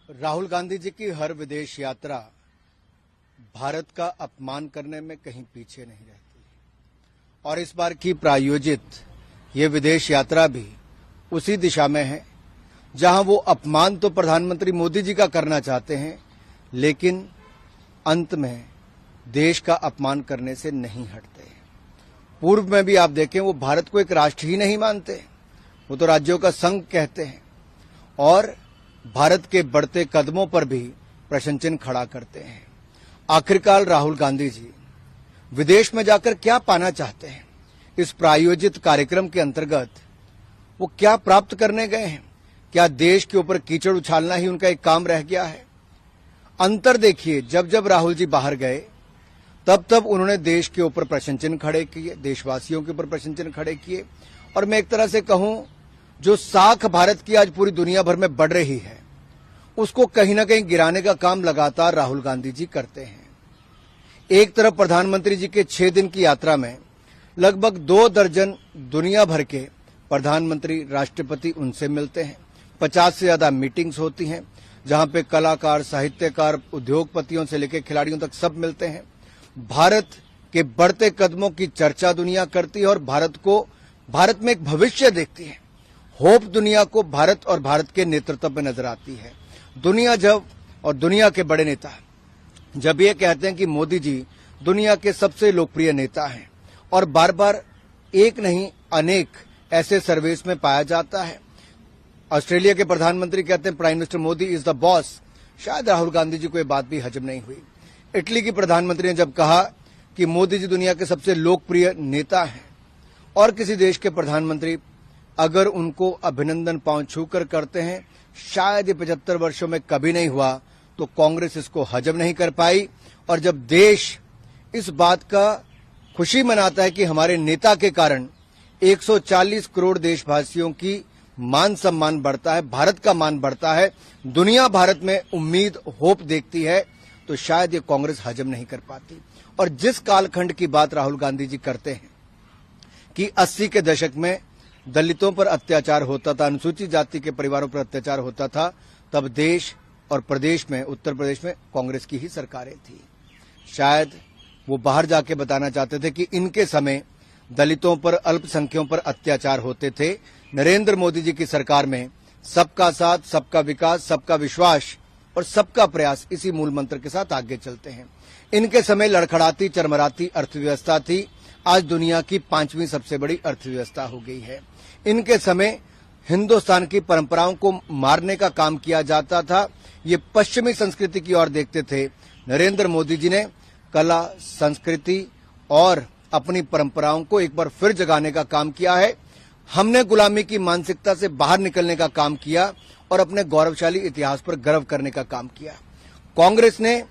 राहुल गांधी जी की हर विदेश यात्रा भारत का अपमान करने में कहीं पीछे नहीं रहती और इस बार की प्रायोजित ये विदेश यात्रा भी उसी दिशा में है जहां वो अपमान तो प्रधानमंत्री मोदी जी का करना चाहते हैं, लेकिन अंत में देश का अपमान करने से नहीं हटते। पूर्व में भी आप देखें, वो भारत को एक राष्ट्र ही नहीं मानते, वो तो राज्यों का संघ कहते हैं और भारत के बढ़ते कदमों पर भी प्रश्न चिन्ह खड़ा करते हैं। आखिरकार राहुल गांधी जी विदेश में जाकर क्या पाना चाहते हैं? इस प्रायोजित कार्यक्रम के अंतर्गत वो क्या प्राप्त करने गए हैं? क्या देश के ऊपर कीचड़ उछालना ही उनका एक काम रह गया है? अंतर देखिए, जब जब राहुल जी बाहर गए तब तब उन्होंने देश के ऊपर प्रश्न चिन्ह खड़े किए, देशवासियों के ऊपर प्रश्न चिन्ह खड़े किए और मैं एक तरह से कहूं, जो साख भारत की आज पूरी दुनिया भर में बढ़ रही है उसको कहीं ना कहीं गिराने का काम लगातार राहुल गांधी जी करते हैं। एक तरफ प्रधानमंत्री जी के 6 दिन की यात्रा में लगभग 2 दर्जन दुनिया भर के प्रधानमंत्री, राष्ट्रपति उनसे मिलते हैं। 50 से ज्यादा मीटिंग्स होती हैं जहां पे कलाकार, साहित्यकार, उद्योगपतियों से लेकर खिलाड़ियों तक सब मिलते हैं। भारत के बढ़ते कदमों की चर्चा दुनिया करती है और भारत में एक भविष्य देखती है। होप दुनिया को भारत और भारत के नेतृत्व में नजर आती है। दुनिया के बड़े नेता जब ये कहते हैं कि मोदी जी दुनिया के सबसे लोकप्रिय नेता हैं और बार बार एक नहीं अनेक ऐसे सर्वेस में पाया जाता है। ऑस्ट्रेलिया के प्रधानमंत्री कहते हैं prime minister Modi is the boss. शायद राहुल गांधी जी को ये बात भी हजम नहीं हुई। इटली की प्रधानमंत्री ने जब कहा कि मोदी जी दुनिया के सबसे लोकप्रिय नेता हैं और किसी देश के प्रधानमंत्री अगर उनको अभिनंदन पांव छूकर करते हैं, शायद ये 75 वर्षों में कभी नहीं हुआ, तो कांग्रेस इसको हजम नहीं कर पाई। और जब देश इस बात का खुशी मनाता है कि हमारे नेता के कारण 140 करोड़ देशवासियों की मान सम्मान बढ़ता है, भारत का मान बढ़ता है, दुनिया भारत में उम्मीद, होप देखती है, तो शायद ये कांग्रेस हजम नहीं कर पाती। और जिस कालखंड की बात राहुल गांधी जी करते हैं कि 80 के दशक में दलितों पर अत्याचार होता था, अनुसूचित जाति के परिवारों पर अत्याचार होता था, तब देश और प्रदेश में, उत्तर प्रदेश में कांग्रेस की ही सरकारें थी। शायद वो बाहर जाके बताना चाहते थे कि इनके समय दलितों पर, अल्पसंख्यकों पर अत्याचार होते थे। नरेंद्र मोदी जी की सरकार में सबका साथ, सबका विकास, सबका विश्वास और सबका प्रयास, इसी मूल मंत्र के साथ आगे चलते हैं। इनके समय लड़खड़ाती, चरमराती अर्थव्यवस्था थी, आज दुनिया की 5वीं सबसे बड़ी अर्थव्यवस्था हो गई है। इनके समय हिंदुस्तान की परंपराओं को मारने का काम किया जाता था, ये पश्चिमी संस्कृति की ओर देखते थे। नरेंद्र मोदी जी ने कला, संस्कृति और अपनी परंपराओं को एक बार फिर जगाने का काम किया है। हमने गुलामी की मानसिकता से बाहर निकलने का काम किया और अपने गौरवशाली इतिहास पर गर्व करने का काम किया। कांग्रेस ने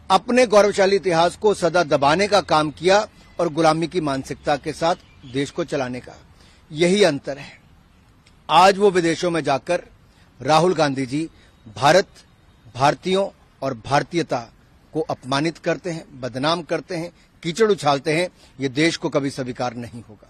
अपने गौरवशाली इतिहास को सदा दबाने का काम किया और गुलामी की मानसिकता के साथ देश को चलाने का। यही अंतर है। आज वो विदेशों में जाकर राहुल गांधी जी भारत, भारतीयों और भारतीयता को अपमानित करते हैं, बदनाम करते हैं, कीचड़ उछालते हैं। ये देश को कभी स्वीकार नहीं होगा।